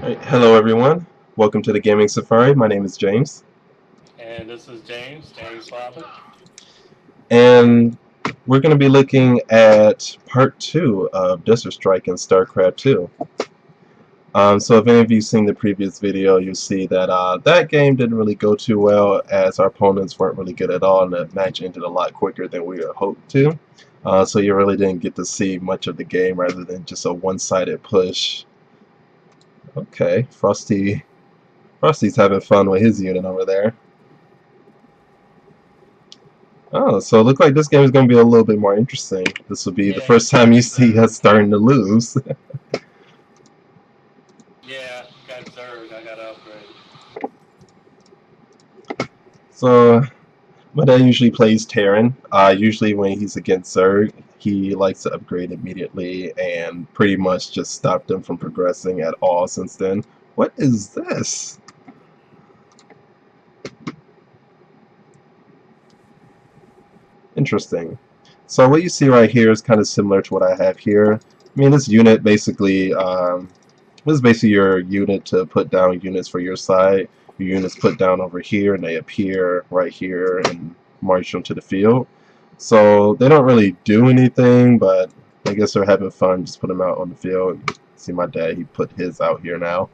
Alright, hello everyone. Welcome to the Gaming Safari. My name is James. And this is James Slavic. And we're going to be looking at part 2 of Desert Strike in Starcraft 2. So if any of you seen the previous video, you'll see that that game didn't really go too well as our opponents weren't really good at all and the match ended a lot quicker than we had hoped to. So you really didn't get to see much of the game rather than just a one-sided push. Okay, Frosty's having fun with his unit over there. Oh, so it looks like this game is going to be a little bit more interesting. This will be the Yeah, first he's time got you see Zerg. us starting to lose. Yeah, got Zerg. I gotta upgrade. So, my dad usually plays Terran. Usually when he's against Zerg, he likes to upgrade immediately and pretty much just stop them from progressing at all since then. What is this? Interesting. So what you see right here is kind of similar to what I have here. I mean, this unit basically this is basically your unit to put down units for your side. Your units put down over here and they appear right here and march them to the field. So they don't really do anything, but I guess they're having fun. Just put them out on the field. See my dad, he put his out here now.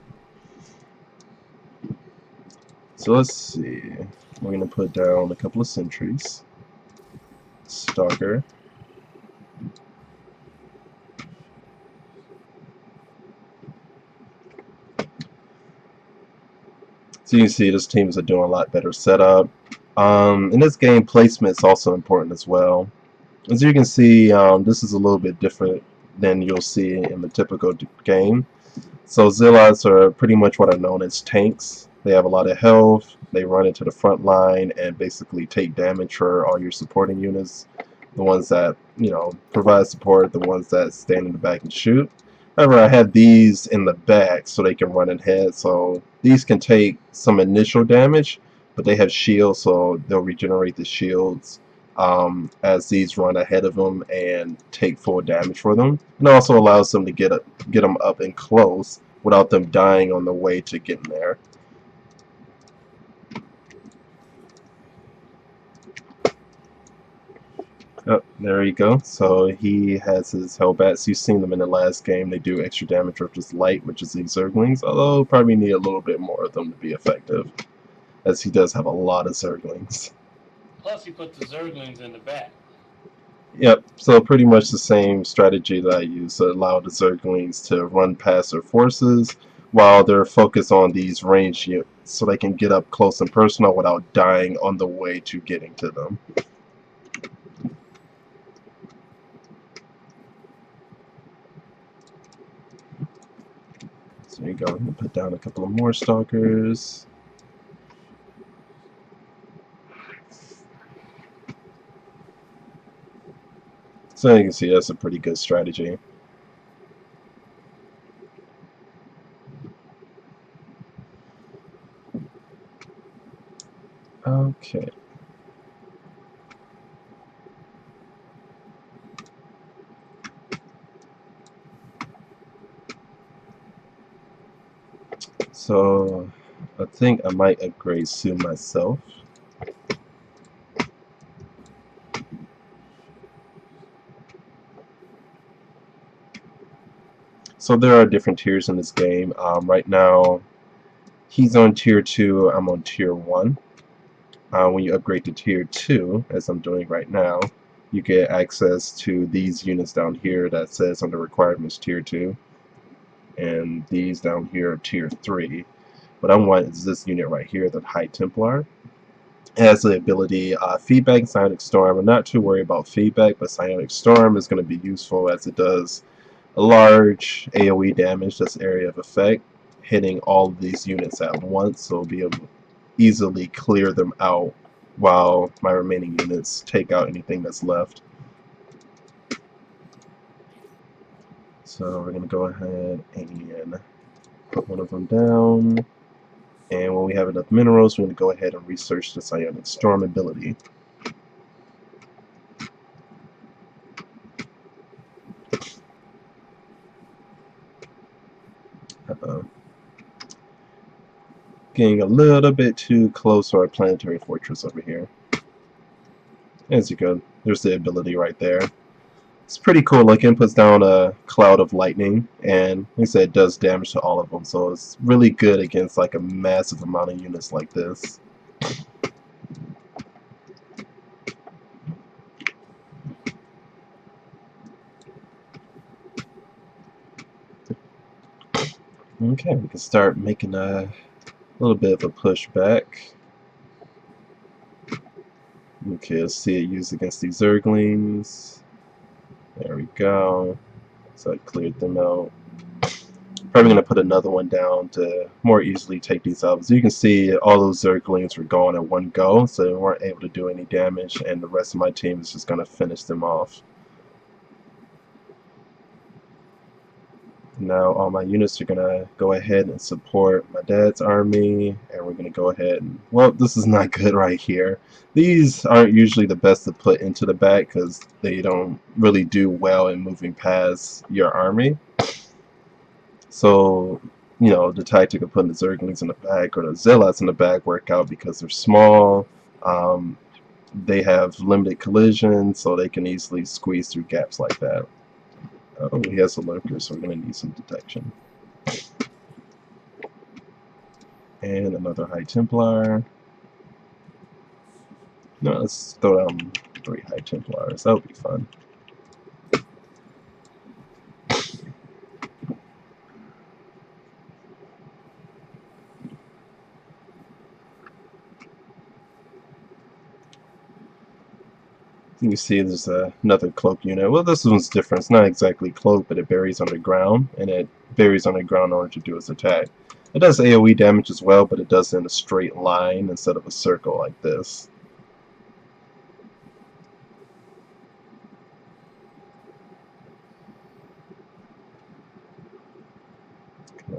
So let's see. We're going to put down a couple of sentries. Stalker. So you can see this teams are doing a lot better setup. In this game, placement is also important as well. As you can see, this is a little bit different than you'll see in the typical game. So Zealots are pretty much what are known as tanks. They have a lot of health, they run into the front line and basically take damage for all your supporting units. The ones that, provide support, the ones that stand in the back and shoot. However, I have these in the back so they can run ahead. So these can take some initial damage, but they have shields, so they'll regenerate the shields as these run ahead of them and take full damage for them. And also allows them to get them up and close without them dying on the way to getting there. Oh, there you go. So he has his Hellbats. You've seen them in the last game. They do extra damage with just light, which is these Zerglings. Although probably need a little bit more of them to be effective, as he does have a lot of Zerglings. Plus, he put the Zerglings in the back. Yep, so pretty much the same strategy that I use to allow the Zerglings to run past their forces while they're focused on these range units so they can get up close and personal without dying on the way to getting to them. So there you go, put down a couple of more Stalkers. So you can see that's a pretty good strategy. Okay. So I think I might upgrade soon myself. So there are different tiers in this game. Right now, he's on tier 2, I'm on tier 1. When you upgrade to tier 2, as I'm doing right now, you get access to these units down here that says under requirements tier 2, and these down here are tier 3. What I want is this unit right here, the High Templar. It has the ability Feedback and Psionic Storm. I'm not too worried about Feedback, but Psionic Storm is going to be useful as it does a large AoE damage, that's area of effect, hitting all of these units at once, so I'll be able to easily clear them out while my remaining units take out anything that's left. So we're going to go ahead and put one of them down. And when we have enough minerals, we're going to go ahead and research the Psionic Storm ability. Uh-oh. Getting a little bit too close to our planetary fortress over here. As you go, there's the ability right there. It's pretty cool. Like, it puts down a cloud of lightning, and like I said, it does damage to all of them. So it's really good against like a massive amount of units like this. Okay, we can start making a little bit of a push back. Okay, let's see it used against these Zerglings. There we go. So I cleared them out. Probably going to put another one down to more easily take these out. So you can see all those Zerglings were gone at one go, so they weren't able to do any damage, and the rest of my team is just going to finish them off. Now all my units are going to go ahead and support my dad's army, and we're going to go ahead and, well, this is not good right here. These aren't usually the best to put into the back because they don't really do well in moving past your army. So, you know, the tactic of putting the Zerglings in the back or the Zealots in the back work out because they're small. Um, they have limited collision, so they can easily squeeze through gaps like that. Oh, he has a lurker, so we're going to need some detection. And another High Templar. No, let's throw down 3 High Templars. That would be fun. You can see there's another cloak unit. Well, this one's different. It's not exactly cloak, but it buries underground, and it buries underground in order to do its attack. It does AoE damage as well, but it does it in a straight line instead of a circle like this.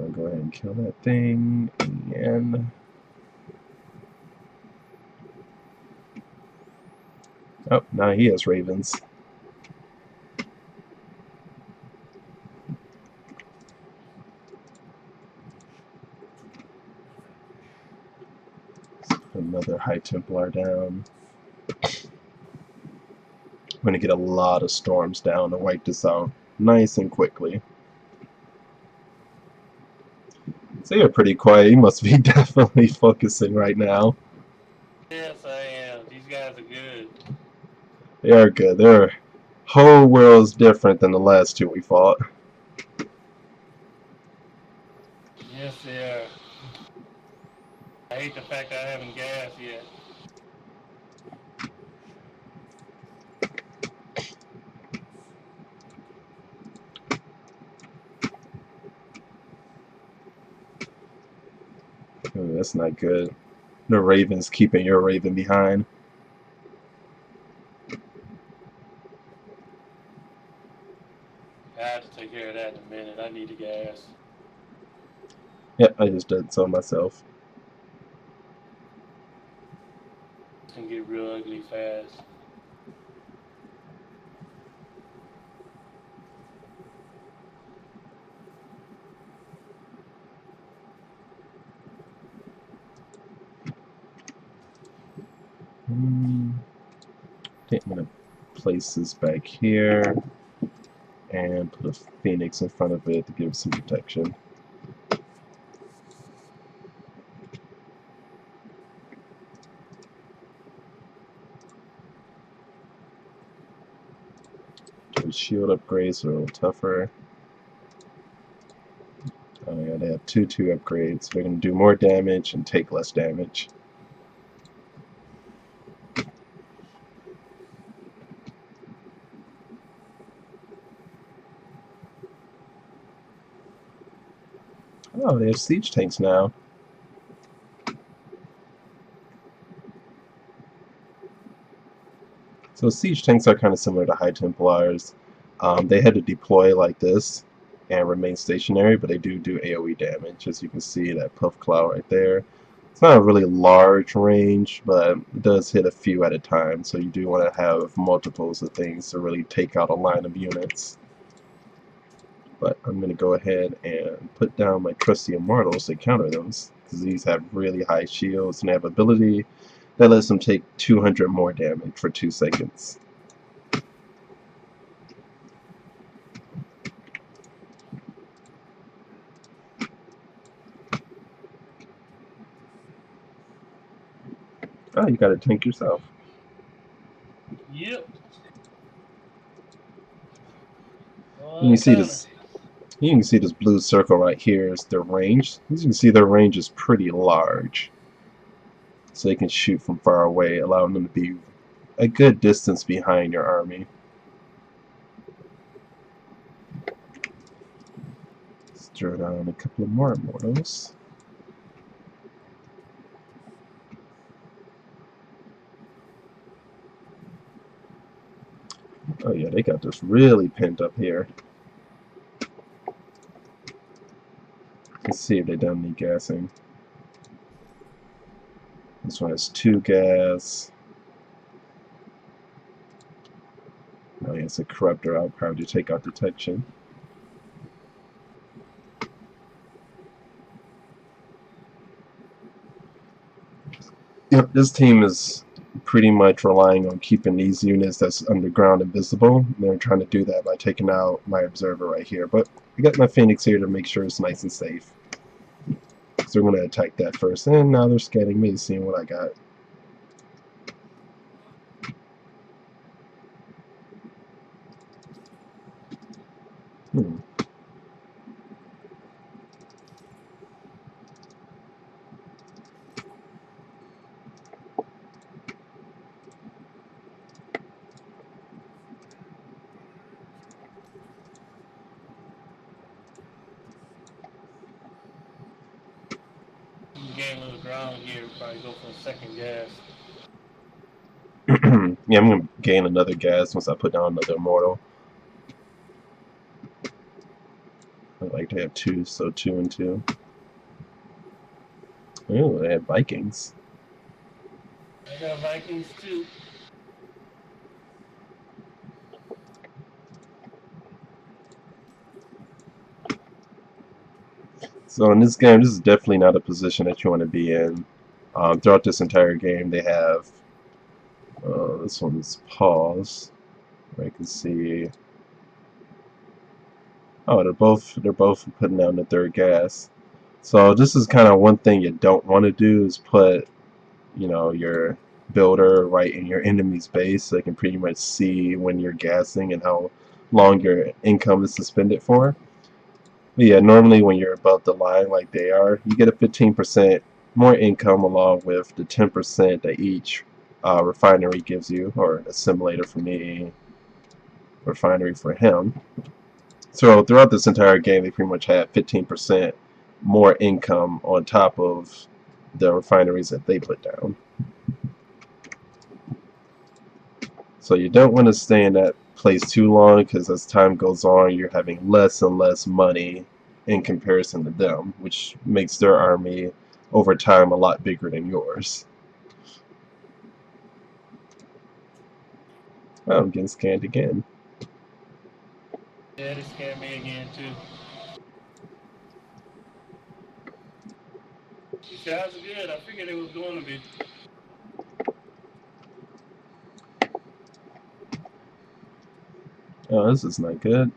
I'll go ahead and kill that thing, and oh, now he has ravens. Another High Templar down. I'm going to get a lot of storms down to wipe this out nice and quickly. So you're pretty quiet. You must be definitely focusing right now. Yes, I am. These guys are good. They are good. Their whole world's different than the last two we fought. Yes, they are. I hate the fact that I haven't gas yet. Oh, that's not good. The Raven's keeping your Raven behind. I have to take care of that in a minute. I need the gas. Yep, I just did so myself. It's gonna get real ugly fast. Okay, I'm going to place this back here and put a Phoenix in front of it to give it some protection. The shield upgrades are a little tougher. Oh yeah, they have 2/2 upgrades. They're going to do more damage and take less damage. Oh, they have siege tanks now. So siege tanks are kind of similar to High Templars. They had to deploy like this and remain stationary, but they do AoE damage. As you can see, that puff cloud right there. It's not a really large range, but it does hit a few at a time, so you do want to have multiples of things to really take out a line of units. But I'm going to go ahead and put down my trusty Immortals to counter those. because these have really high shields and have ability that lets them take 200 more damage for 2 seconds. Oh, you got a tank yourself. Yep. You can see Connor. this. You can see this blue circle right here is their range. As you can see, their range is pretty large, so they can shoot from far away, allowing them to be a good distance behind your army. Let's throw down a couple of more immortals. Oh yeah, they got this really pent up here. Let's see if they done any gassing. This one has 2 gas. Oh yeah, it's a corruptor. I'll probably take out detection. Yep, this team is pretty much relying on keeping these units that's underground invisible. They're trying to do that by taking out my observer right here. But I got my Phoenix here to make sure it's nice and safe. So they're going to attack that first. And now they're scanning me, seeing what I got. Hmm. You gain a little ground here. Probably go for a second gas. Yeah, I'm going to gain another gas once I put down another immortal. I like to have 2, so 2 and 2. Ooh, they have Vikings. I got Vikings too. So in this game, this is definitely not a position that you want to be in. Throughout this entire game, they have this one's pause. Where you can see. Oh, they're both putting down the third gas. So this is kind of one thing you don't want to do is put, your builder right in your enemy's base so they can pretty much see when you're gassing and how long your income is suspended for. But yeah, normally when you're above the line like they are, you get a 15% more income along with the 10% that each refinery gives you, or assimilator for me, refinery for him. So throughout this entire game, they pretty much had 15% more income on top of the refineries that they put down. So you don't want to stay in that place too long because as time goes on, you're having less and less money in comparison to them, which makes their army over time a lot bigger than yours. Oh, I'm getting scanned again. Yeah, they scared me again too. Sounds good. I figured it was going to be. Oh, this is not good.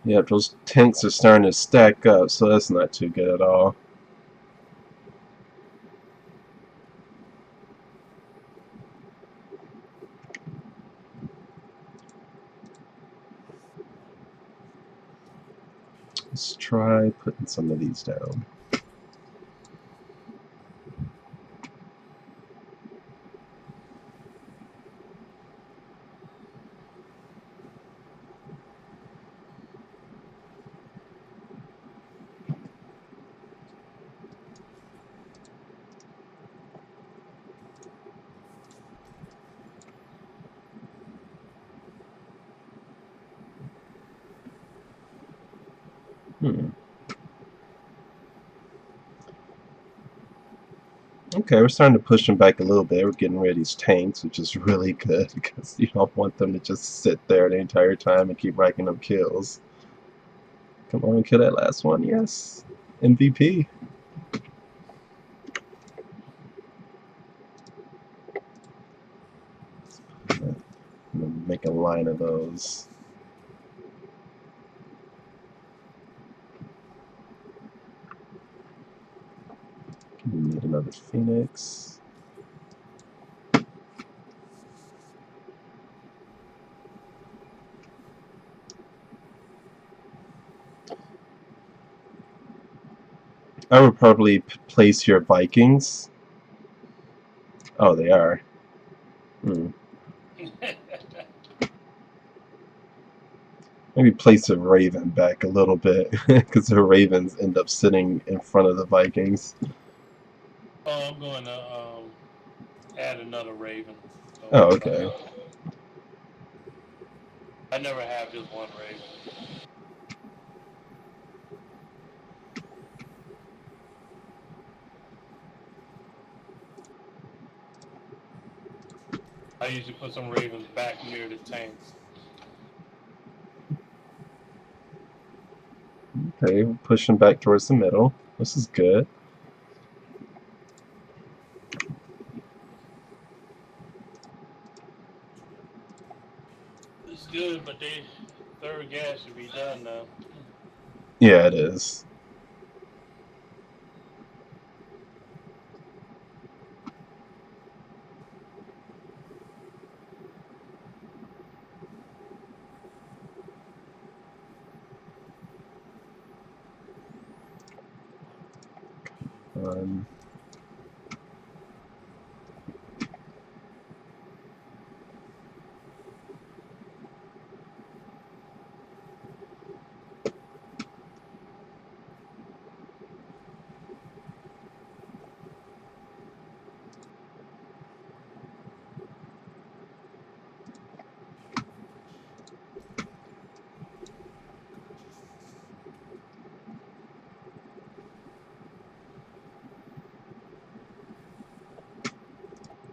Yep, those tanks are starting to stack up, so that's not too good at all. Let's try putting some of these down. Hmm. Okay, we're starting to push them back a little bit. We're getting rid of these tanks, which is really good because you don't want them to just sit there the entire time and keep racking up kills. Come on, kill that last one. Yes. MVP. I'm gonna make a line of those. We need another Phoenix. I would probably place your Vikings. Oh, they are. Hmm. Maybe place a Raven back a little bit because the Ravens end up sitting in front of the Vikings. Oh, I'm going to add another Raven. Don't Oh, worry about okay. it. I never have just one Raven. I usually put some Ravens back near the tanks. Okay, we're pushing back towards the middle. This is good. It's good, but they third gas should be done now. Yeah, it is. Um,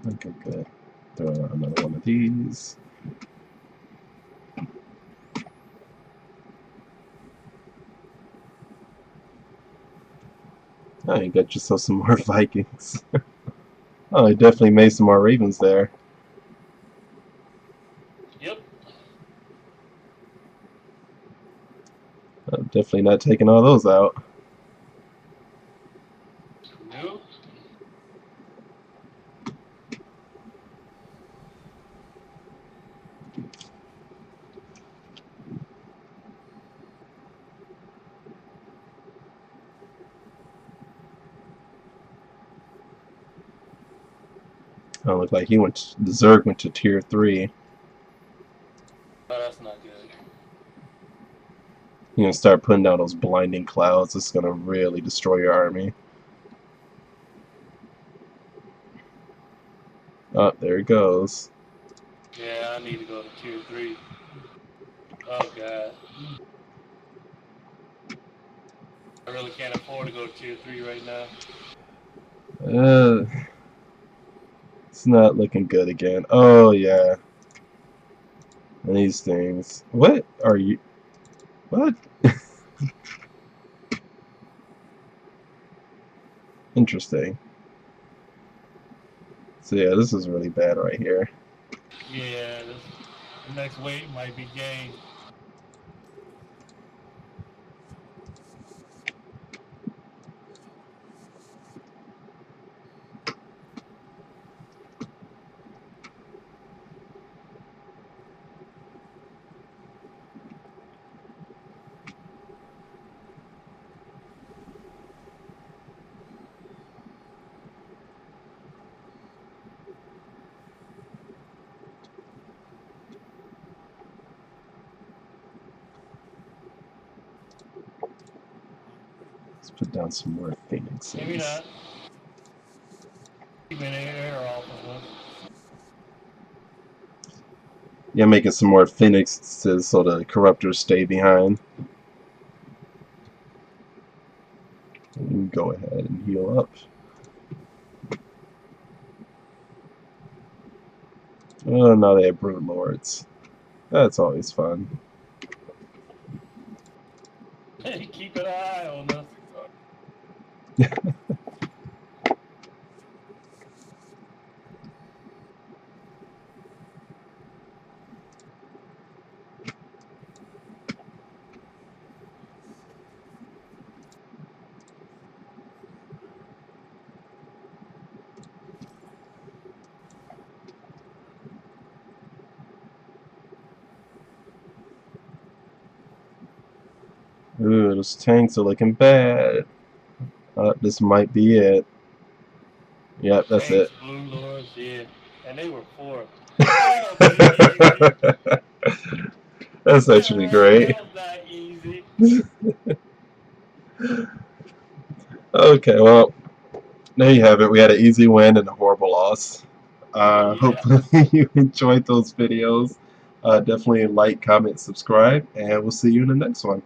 okay, good. Throw another one of these. Oh, you got yourself some more Vikings. Oh, I definitely made some more Ravens there. Yep. I'm definitely not taking all those out. Nope. Oh, look like he went. The Zerg went to tier 3. Oh, that's not good. You're gonna start putting down those blinding clouds. It's gonna really destroy your army. Oh, there it goes. Yeah, I need to go to tier 3. Oh, God. I really can't afford to go to tier 3 right now. Uh, it's not looking good again. Oh yeah, and these things. What are you? What? Interesting. So yeah, this is really bad right here. Yeah, the next weight might be gained. Let's put down some more Maybe phoenixes. not. Keeping the air off of us. Yeah, making some more phoenixes so the corruptors stay behind. go ahead and heal up. Oh, now they have Brood Lords. That's always fun. Keep an eye on us. Ooh, those tanks are looking bad. This might be it. Yep, that's Tanks, it. Blue Lords, yeah. And they were 4. That ain't gonna be easy. That's actually great. That was not easy. Okay, well, there you have it. We had an easy win and a horrible loss. Yeah. Hopefully you enjoyed those videos. Definitely like, comment, subscribe, and we'll see you in the next one.